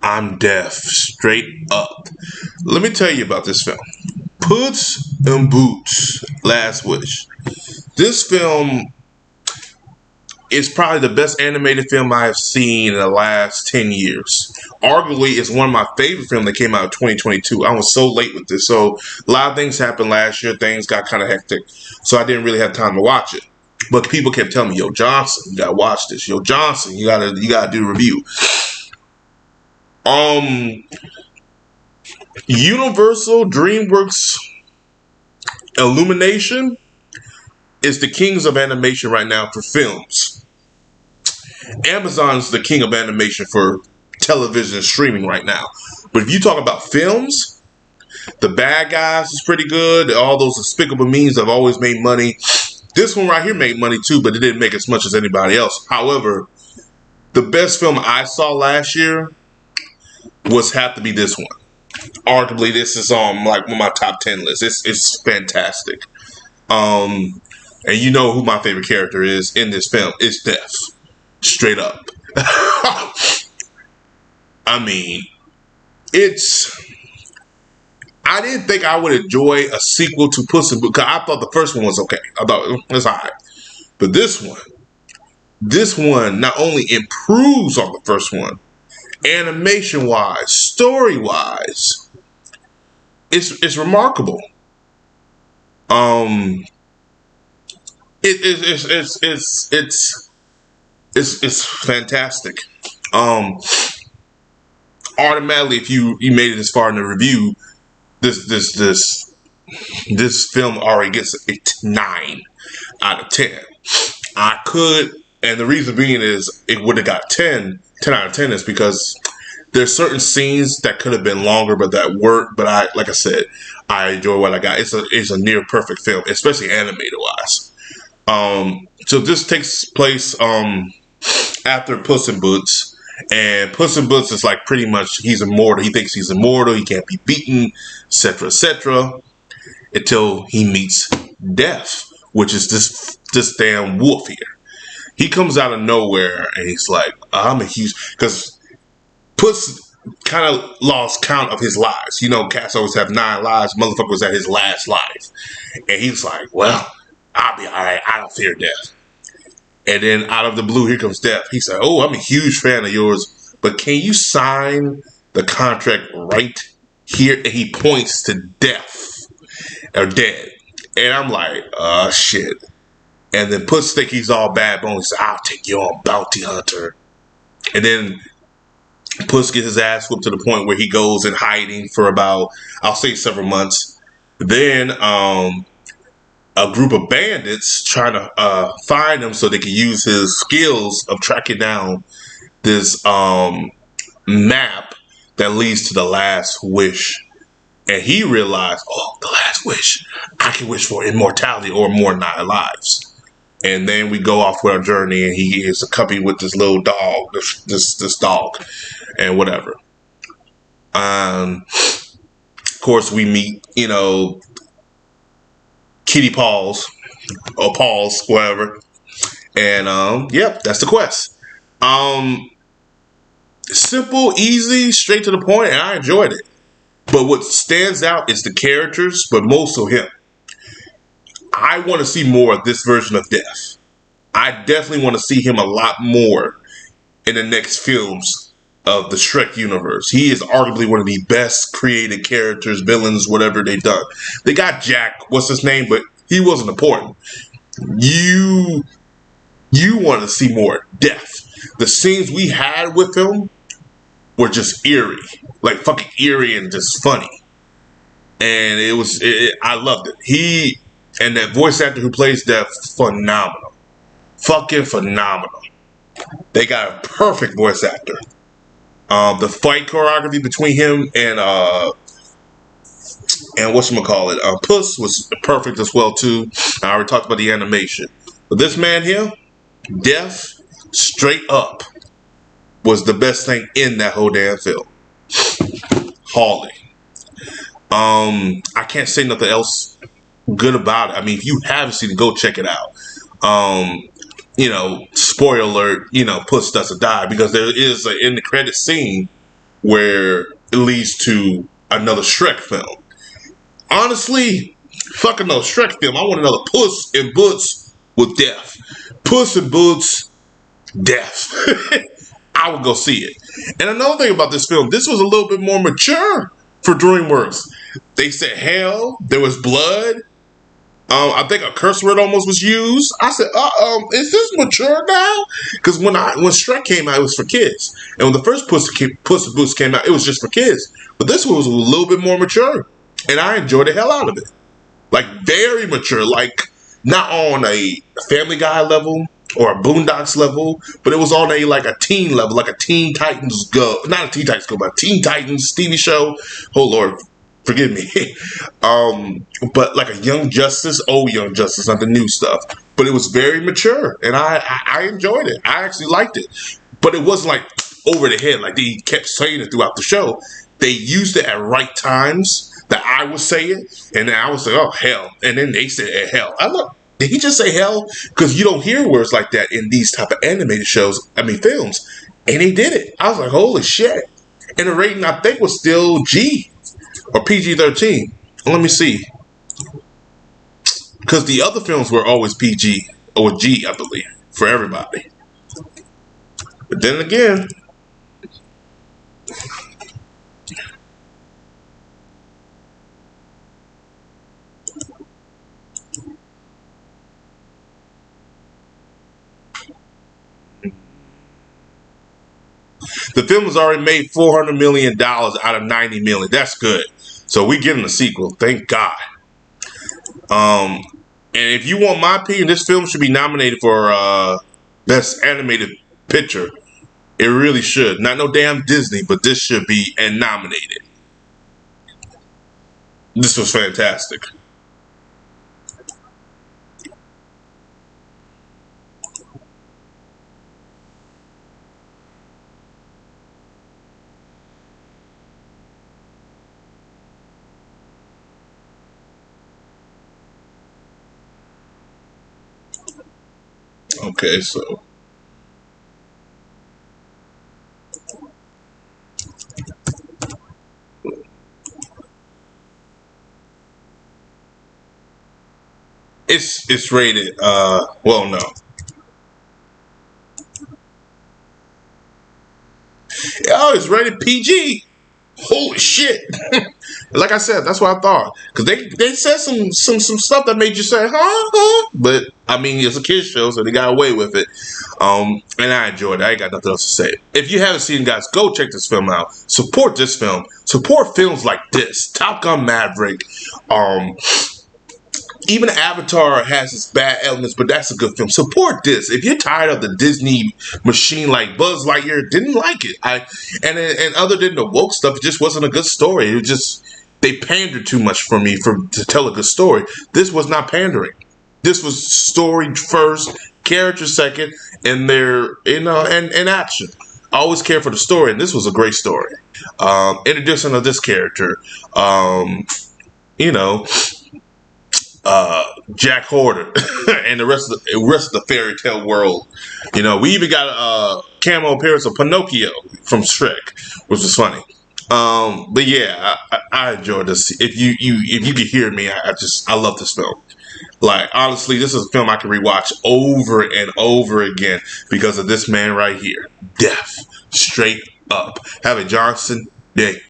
I'm deaf, straight up. Let me tell you about this film. Puss in Boots, Last Wish. This film is probably the best animated film I have seen in the last 10 years. Arguably, it's one of my favorite films that came out in 2022. I was so late with this. So, a lot of things happened last year. Things got kind of hectic. So, I didn't really have time to watch it. But people kept telling me, yo, Johnson, you gotta watch this. Yo, Johnson, you gotta do the review. Universal DreamWorks Illumination is the kings of animation right now for films. Amazon's the king of animation for television streaming right now. But if you talk about films, The Bad Guys is pretty good. All those Despicable Me's have always made money. This one right here made money too, but it didn't make as much as anybody else. However, the best film I saw last year have to be this one. Arguably, this is on like one of my top 10 lists. It's fantastic. And you know who my favorite character is in this film. It's Death. Straight up. I mean, I didn't think I would enjoy a sequel to Puss in Boots because I thought the first one was okay. I thought it was alright. But this one not only improves on the first one, animation-wise, story-wise, it's remarkable. It's fantastic. Automatically, if you made it this far in the review, this film already gets a 9 out of 10. And the reason being is it would have got 10 out of 10 is because there's certain scenes that could have been longer, but that weren't. But like I said, I enjoy what I got. It's a near perfect film, especially animated wise. So this takes place after Puss in Boots. And Puss in Boots is like pretty much he's immortal. He thinks he's immortal. He can't be beaten, etc., until he meets Death, which is this damn wolf here. He comes out of nowhere and he's like, I'm a huge... Because Puss kind of lost count of his lives. You know, cats always have 9 lives. Motherfucker was at his last life. And he's like, well, I'll be all right. I don't fear death. And then out of the blue, here comes Death. He said, oh, I'm a huge fan of yours, but can you sign the contract right here? And he points to Death, or Dead. And I'm like, shit. And then Puss think he's all bad bones. He said, I'll take you on, bounty hunter. And then Puss gets his ass whooped to the point where he goes in hiding for about, I'll say several months. Then, a group of bandits trying to find him so they can use his skills of tracking down this map that leads to the last wish. And he realized, oh, the last wish. I can wish for immortality or more 9 lives. And then we go off with our journey, and he is accompanied with this little dog, this dog, and whatever. Of course, we meet, Kitty Paws or Paws, whatever. And yep, that's the quest. Simple, easy, straight to the point, and I enjoyed it. But what stands out is the characters, but most of him. I want to see more of this version of Death. I definitely want to see him a lot more in the next films of the Shrek universe. He is arguably one of the best created characters, villains, whatever they've done. They got Jack, what's his name, but he wasn't important. You want to see more Death. The scenes we had with him were just eerie. Like fucking eerie and just funny. And I loved it. He and that voice actor who plays Death, phenomenal. Fucking phenomenal. They got a perfect voice actor. The fight choreography between him and whatchamacallit, Puss was perfect as well too. I already talked about the animation. But this man here, Death, straight up, was the best thing in that whole damn film. Hawley. I can't say nothing else good about it. I mean, if you haven't seen it, go check it out. Spoiler alert, Puss doesn't die because there is an in the credit scene where it leads to another Shrek film. Honestly, fuck another Shrek film. I want another Puss in Boots with death. Puss in Boots, death. I would go see it. And another thing about this film, this was a little bit more mature for DreamWorks. They said hell, there was blood. I think a curse word almost was used. I said, is this mature now? Because when Shrek came out, it was for kids. And when the first Puss in Boots came out, it was just for kids. But this one was a little bit more mature. And I enjoyed the hell out of it. Like, very mature. Like, not on a Family Guy level or a Boondocks level, but it was on a teen level, like a Teen Titans Go. Not a Teen Titans Go, but a Teen Titans TV show. Oh, Lord. Forgive me. But like a Young Justice, old Young Justice, not the new stuff. But it was very mature, and I enjoyed it. I actually liked it. But it wasn't like over the head, like they kept saying it throughout the show. They used it at right times that I would say it, and then I would say, oh, hell. And then they said, hell. I look, did he just say hell? Because you don't hear words like that in these type of animated shows, films. And he did it. I was like, holy shit. And the rating, I think, was still G. Or PG-13. Let me see. Because the other films were always PG or G, I believe, for everybody. But then again, the film has already made $400 million out of $90 million. That's good. So we getting a sequel. Thank God. And if you want my opinion, this film should be nominated for Best Animated Picture. It really should. Not no damn Disney, but this should be nominated. This was fantastic. Okay, so it's rated well, no. Oh, it's rated PG. Holy shit. Like I said, that's what I thought. Because they said some stuff that made you say, huh? But, it's a kid's show, so they got away with it. And I enjoyed it. I ain't got nothing else to say. If you haven't seen it, guys, go check this film out. Support this film. Support films like this. Top Gun Maverick. Even Avatar has its bad elements, but that's a good film. Support this. If you're tired of the Disney machine like Buzz Lightyear, didn't like it. And other than the woke stuff, it just wasn't a good story. It just, they pandered too much for me to tell a good story. This was not pandering. This was story first, character second, and and action. I always care for the story, and this was a great story. Introduction of this character, Jack Horner and the rest of the fairy tale world. We even got a cameo appearance of Pinocchio from Shrek, which was funny. But yeah, I enjoyed this. If you could hear me, I love this film. Like, honestly, this is a film I can rewatch over and over again because of this man right here. Death. Straight up. Have a Johnson day.